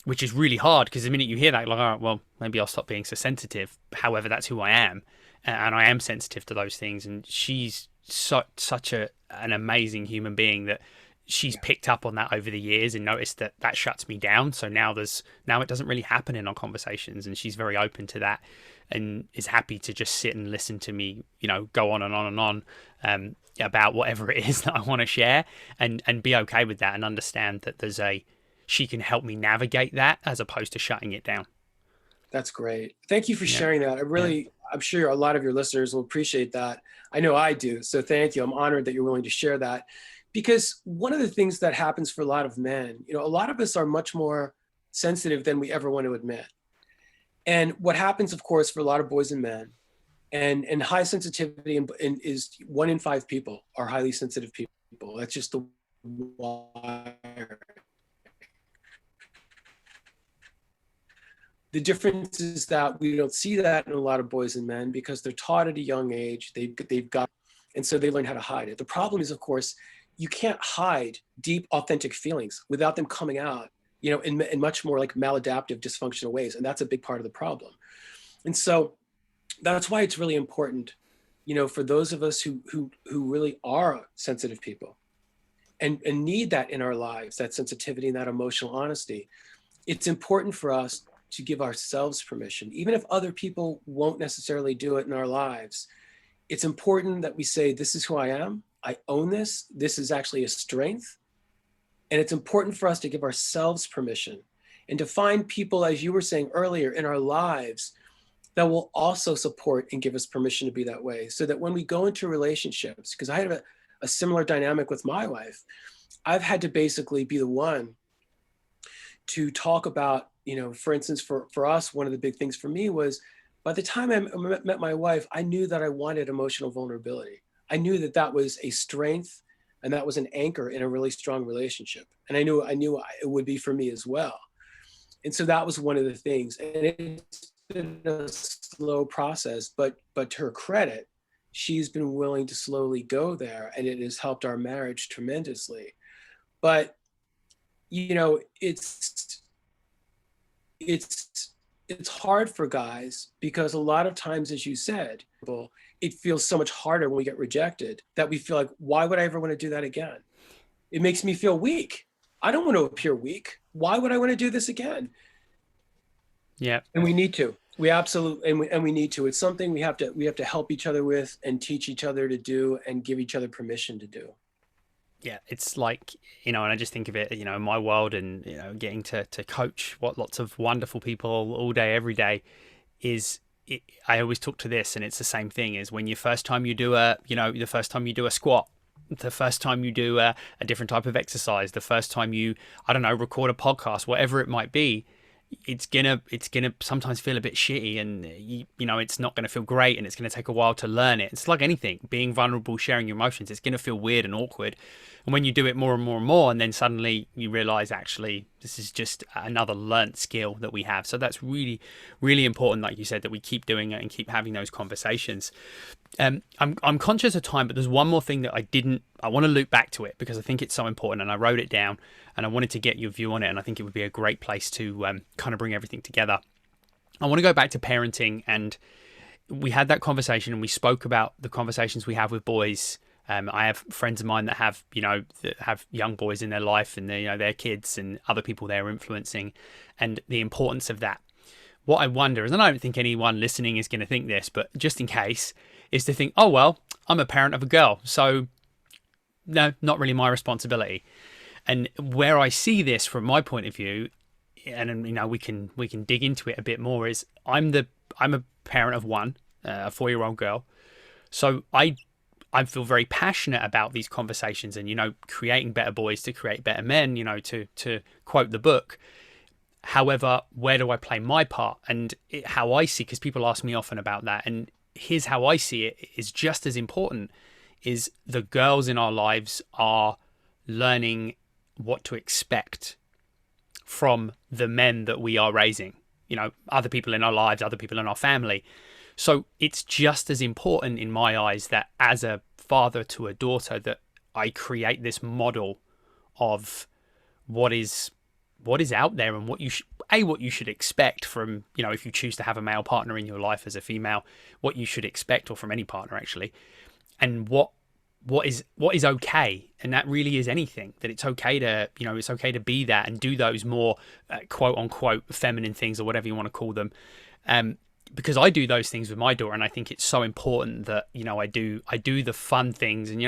S1: Which is really hard, because the minute you hear that, like, all right, well, maybe I'll stop being so sensitive. However, that's who I am. And I am sensitive to those things. And she's such an amazing human being that she's picked up on that over the years and noticed that shuts me down. So now it doesn't really happen in our conversations, and she's very open to that and is happy to just sit and listen to me, go on and on and on about whatever it is that I want to share, and be okay with that and understand that she can help me navigate that as opposed to shutting it down.
S2: That's great. Thank you for
S1: Yeah.
S2: sharing that.
S1: Yeah.
S2: I'm sure a lot of your listeners will appreciate that. I know I do. So thank you. I'm honored that you're willing to share that. Because one of the things that happens for a lot of men, a lot of us are much more sensitive than we ever want to admit. And what happens, of course, for a lot of boys and men, and high sensitivity is 1 in 5 people are highly sensitive people. That's just the wire. The difference is that we don't see that in a lot of boys and men because they're taught at a young age. They've got, and so they learn how to hide it. The problem is, of course, you can't hide deep, authentic feelings without them coming out, in much more like maladaptive, dysfunctional ways. And that's a big part of the problem. And so that's why it's really important, for those of us who really are sensitive people and need that in our lives, that sensitivity and that emotional honesty. It's important for us to give ourselves permission, even if other people won't necessarily do it in our lives. It's important that we say, this is who I am. I own this. This is actually a strength. And it's important for us to give ourselves permission and to find people, as you were saying earlier, in our lives that will also support and give us permission to be that way. So that when we go into relationships, because I had a similar dynamic with my wife, I've had to basically be the one to talk about, for instance, for us, one of the big things for me was By the time I met my wife, I knew that I wanted emotional vulnerability. I knew that that was a strength and that was an anchor in a really strong relationship. And I knew it would be for me as well. And so that was one of the things. And it's been a slow process, but to her credit, she's been willing to slowly go there, and it has helped our marriage tremendously. But you know, it's hard for guys because a lot of times, as you said, it feels so much harder when we get rejected that we feel like, why would I ever want to do that again? It makes me feel weak. I don't want to appear weak. Why would I want to do this again?
S1: Yeah.
S2: And we need to. We absolutely, and we need to. It's something we have to help each other with and teach each other to do and give each other permission to do.
S1: Yeah, it's like, and I just think of it, in my world, and, getting to coach what lots of wonderful people all day, every day is, I always talk to this, and it's the same thing is when the first time you do a squat, the first time you do a different type of exercise, the first time you, I don't know, record a podcast, whatever it might be, it's gonna sometimes feel a bit shitty, and it's not gonna feel great, and it's gonna take a while to learn it. It's like anything, being vulnerable, sharing your emotions, it's gonna feel weird and awkward. And when you do it more and more and more, and then suddenly you realize, actually, this is just another learnt skill that we have. So that's really, really important, like you said, that we keep doing it and keep having those conversations. I'm conscious of time, but there's one more thing that I want to loop back to it because I think it's so important, and I wrote it down, and I wanted to get your view on it, and I think it would be a great place to kind of bring everything together. I want to go back to parenting, and we had that conversation, and we spoke about the conversations we have with boys. I have friends of mine that have young boys in their life, and their kids and other people they're influencing, and the importance of that. What I wonder is, and I don't think anyone listening is going to think this, but just in case, is to think, oh, well, I'm a parent of a girl, so no, not really my responsibility. And where I see this from my point of view, and we can dig into it a bit more, is I'm a parent of one, a 4-year-old girl, so I feel very passionate about these conversations and creating better boys to create better men, to quote the book. However, where do I play my part? And how I see, because people ask me often about that, and here's how I see it, is just as important, is the girls in our lives are learning what to expect from the men that we are raising, other people in our lives, other people in our family. So it's just as important in my eyes that as a father to a daughter, that I create this model of what is out there, and what you should expect from, if you choose to have a male partner in your life as a female, what you should expect, or from any partner actually, and what is okay. And that really is anything, that it's okay to be that and do those more quote unquote feminine things, or whatever you want to call them. Because I do those things with my daughter, and I think it's so important that I do the fun things. And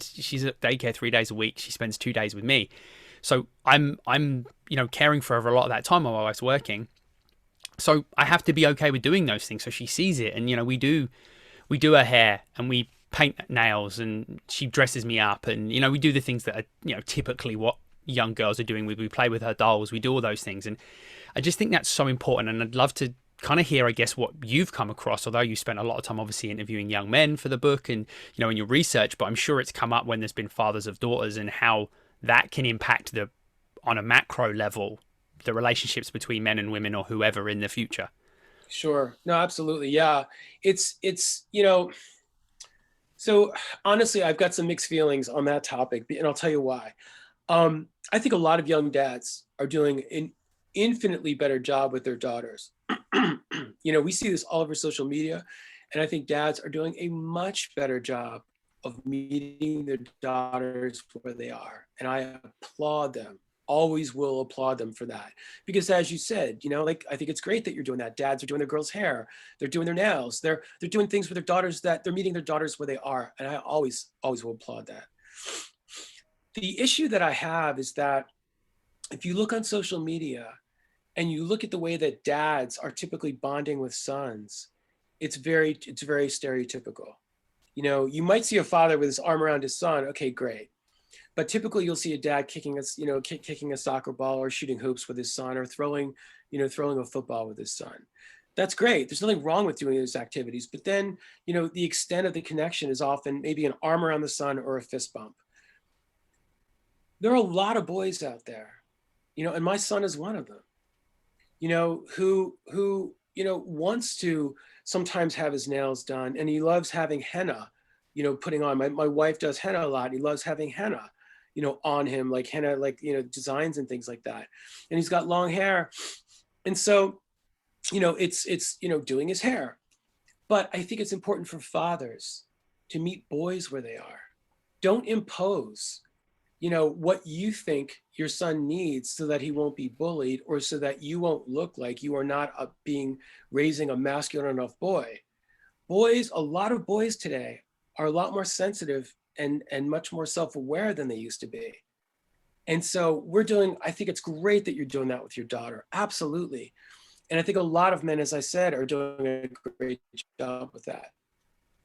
S1: she's at daycare 3 days a week. She spends 2 days with me, so I'm caring for her a lot of that time while my wife's working. So I have to be okay with doing those things, so she sees it. And we do her hair, and we paint nails, and she dresses me up, and we do the things that are typically what young girls are doing. We play with her dolls, we do all those things, and I just think that's so important. And I'd love to kind of hear, I guess, what you've come across, although you spent a lot of time obviously interviewing young men for the book and in your research, but I'm sure it's come up when there's been fathers of daughters, and how that can impact on a macro level, the relationships between men and women, or whoever, in the future.
S2: Sure. No, absolutely. Yeah. It's so honestly, I've got some mixed feelings on that topic, and I'll tell you why. I think a lot of young dads are doing an infinitely better job with their daughters. We see this all over social media, and I think dads are doing a much better job of meeting their daughters where they are. And I applaud them, always will applaud them for that. Because as you said, I think it's great that you're doing that. Dads are doing their girls' hair, they're doing their nails, they're doing things with their daughters, that they're meeting their daughters where they are. And I always will applaud that. The issue that I have is that if you look on social media and you look at the way that dads are typically bonding with sons, it's very stereotypical. You might see a father with his arm around his son. Okay, great. But typically you'll see a dad kicking a soccer ball, or shooting hoops with his son, or throwing a football with his son. That's great. There's nothing wrong with doing those activities, but then, you know, the extent of the connection is often maybe an arm around the sun or a fist bump. There are a lot of boys out there, you know, and my son is one of them, you know, who, you know, wants to sometimes have his nails done, and he loves having henna, you know, putting on. My wife does henna a lot. He loves having henna, you know, on him, like henna, like, you know, designs and things like that. And he's got long hair. And so, you know, it's, you know, doing his hair. But I think it's important for fathers to meet boys where they are. Don't impose, you know, what you think your son needs so that he won't be bullied, or so that you won't look like you are not raising a masculine enough boy. Boys, a lot of boys today are a lot more sensitive and much more self-aware than they used to be. And so I think it's great that you're doing that with your daughter. Absolutely. And I think a lot of men, as I said, are doing a great job with that.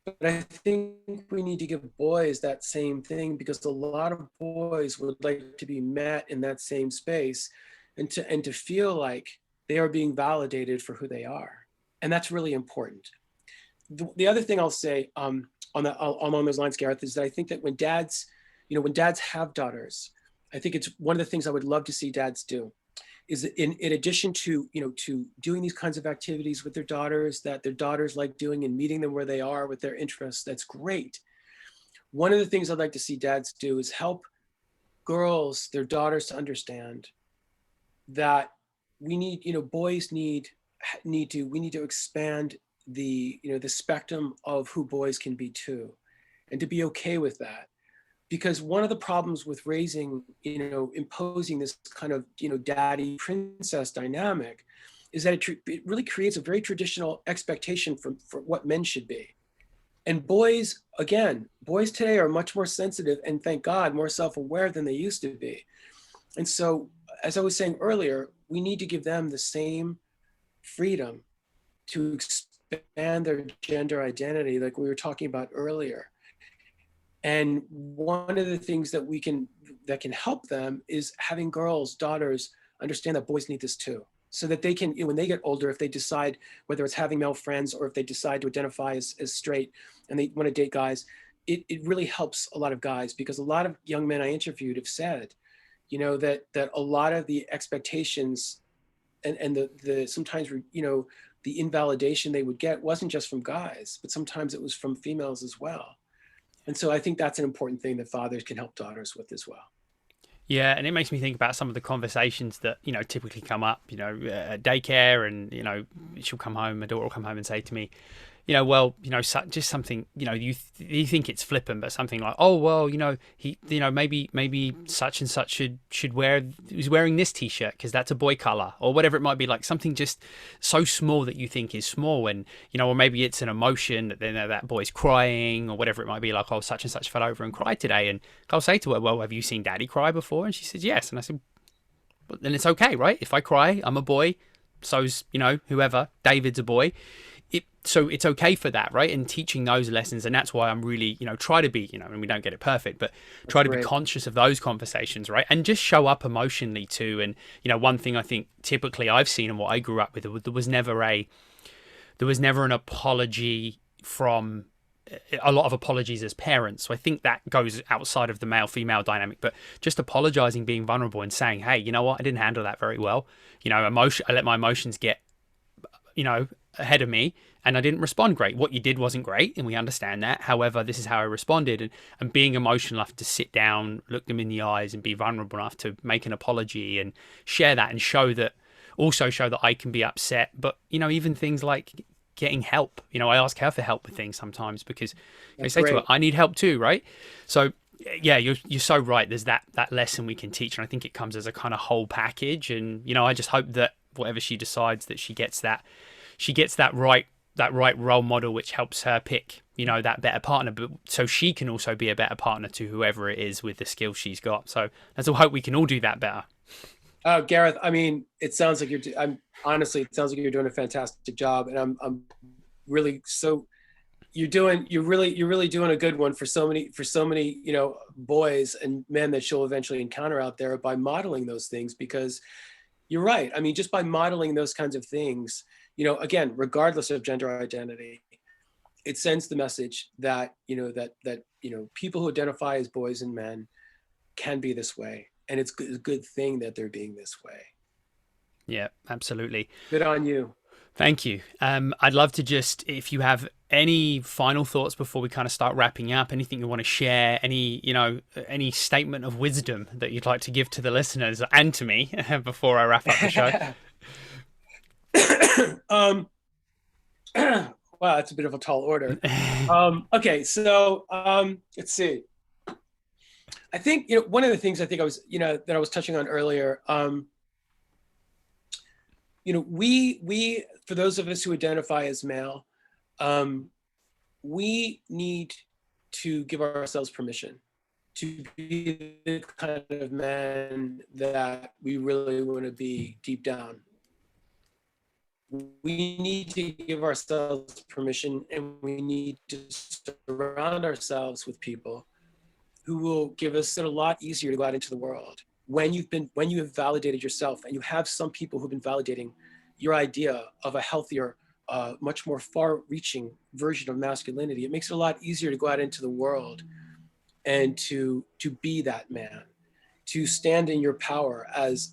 S2: But I think we need to give boys that same thing, because a lot of boys would like to be met in that same space, and to feel like they are being validated for who they are. And that's really important. The other thing I'll say along those lines, Gareth, is that I think that when dads have daughters, I think it's one of the things I would love to see dads do is, in addition to, you know, to doing these kinds of activities with their daughters that their daughters like doing, and meeting them where they are with their interests. That's great. One of the things I'd like to see dads do is help girls, their daughters, to understand that we need, you know, boys we need to expand the, you know, the spectrum of who boys can be too, and to be okay with that. Because one of the problems with raising, you know, imposing this kind of, you know, daddy princess dynamic is that it really creates a very traditional expectation for what men should be. And boys, again, boys today are much more sensitive, and thank God, more self-aware than they used to be. And so, as I was saying earlier, we need to give them the same freedom to expand their gender identity, like we were talking about earlier. And one of the things that can help them is having girls, daughters, understand that boys need this too, so that they can, you know, when they get older, if they decide, whether it's having male friends or if they decide to identify as straight and they want to date guys, it really helps a lot of guys, because a lot of young men I interviewed have said, you know, that a lot of the expectations and the sometimes, you know, the invalidation they would get wasn't just from guys, but sometimes it was from females as well. And so I think that's an important thing that fathers can help daughters with as well.
S1: Yeah, and it makes me think about some of the conversations that, you know, typically come up, you know, at daycare, and, you know, she'll come home, my daughter will come home and say to me, you know, well, you know, just something, you know, you think it's flippant, but something like, oh, well, you know, maybe such and such should wear, he's wearing this t-shirt because that's a boy color, or whatever it might be, like something just so small that you think is small, and, you know, or maybe it's an emotion that then that boy's crying, or whatever it might be, like, oh, such and such fell over and cried today, and I'll say to her, well, have you seen daddy cry before? And she says yes, and I said, well, then it's okay, right? If I cry, I'm a boy, so's, you know, whoever, David's a boy. So it's okay for that, right? And teaching those lessons, and that's why I'm really, you know, try to be, you know, and we don't get it perfect, but try to be conscious of those conversations, right? And just show up emotionally too. And, you know, one thing I think typically I've seen and what I grew up with, there was never an apology from a lot of apologies as parents. So I think that goes outside of the male-female dynamic, but just apologizing, being vulnerable and saying, hey, you know what, I didn't handle that very well. You know, I let my emotions get, you know, ahead of me, and I didn't respond great. What you did wasn't great, and we understand that. However, this is how I responded, and being emotional enough to sit down, look them in the eyes, and be vulnerable enough to make an apology and share that, and show that I can be upset. But, you know, even things like getting help. You know, I ask her for help with things sometimes, because I say to her, I need help too, right? So yeah, you're so right. There's that lesson we can teach, and I think it comes as a kind of whole package. And, you know, I just hope that whatever she decides, that she gets that right role model, which helps her pick, you know, that better partner, but so she can also be a better partner to whoever it is with the skills she's got. So let's all hope we can all do that better.
S2: Gareth, I mean, it sounds like it sounds like you're doing a fantastic job, and I'm really, so you're really doing a good one for so many, you know, boys and men that she'll eventually encounter out there, by modeling those things. Because you're right. I mean, just by modeling those kinds of things, again, regardless of gender identity, it sends the message that, people who identify as boys and men can be this way. And it's a good thing that they're being this way.
S1: Yeah, absolutely.
S2: Good on you.
S1: Thank you. I'd love to just, if you have any final thoughts before we kind of start wrapping up, anything you want to share, any statement of wisdom that you'd like to give to the listeners and to me before I wrap up the
S2: show. Wow, that's a bit of a tall order. Okay, so let's see. I think one of the things I think I was that I was touching on earlier. We for those of us who identify as male, we need to give ourselves permission to be the kind of men that we really want to be deep down. We need to give ourselves permission, and we need to surround ourselves with people who will give us it a lot easier to go out into the world. When you have validated yourself, and you have some people who've been validating your idea of a healthier, much more far-reaching version of masculinity, it makes it a lot easier to go out into the world and to be that man, to stand in your power as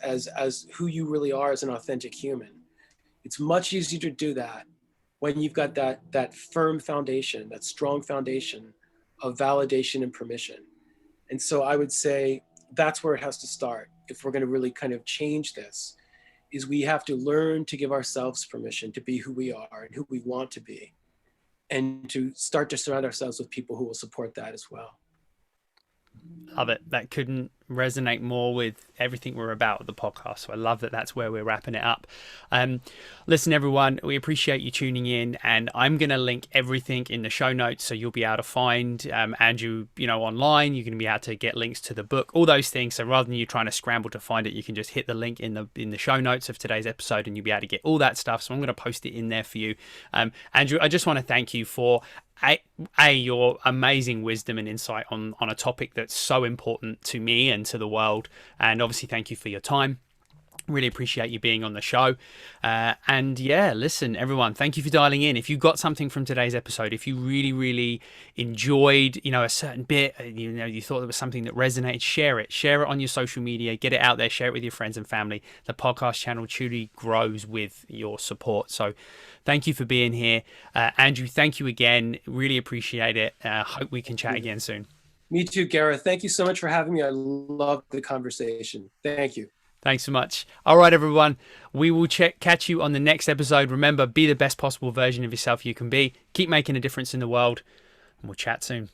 S2: who you really are as an authentic human. It's much easier to do that when you've got that firm foundation, that strong foundation of validation and permission. And so I would say that's where it has to start. If we're going to really kind of change this, is we have to learn to give ourselves permission to be who we are and who we want to be, and to start to surround ourselves with people who will support that as well.
S1: Love it. That couldn't resonate more with everything we're about at the podcast. So I love that that's where we're wrapping it up. Listen, everyone, we appreciate you tuning in, and I'm going to link everything in the show notes so you'll be able to find Andrew, online. You're going to be able to get links to the book, all those things. So rather than you trying to scramble to find it, you can just hit the link in the show notes of today's episode, and you'll be able to get all that stuff. So I'm going to post it in there for you. Andrew, I just want to thank you for your amazing wisdom and insight on a topic that's so important to me and to the world, and obviously thank you for your time. Really appreciate you being on the show. And yeah, listen, everyone, thank you for dialing in. If you got something from today's episode, if you really enjoyed a certain bit, you thought there was something that resonated, share it on your social media, get it out there, share it with your friends and family. The podcast channel truly grows with your support. So thank you for being here. Andrew, thank you again. Really appreciate it. Hope we can chat again soon.
S2: Me too, Gareth. Thank you so much for having me. I love the conversation. Thank you.
S1: Thanks so much. All right, everyone. We will catch you on the next episode. Remember, be the best possible version of yourself you can be. Keep making a difference in the world, and we'll chat soon.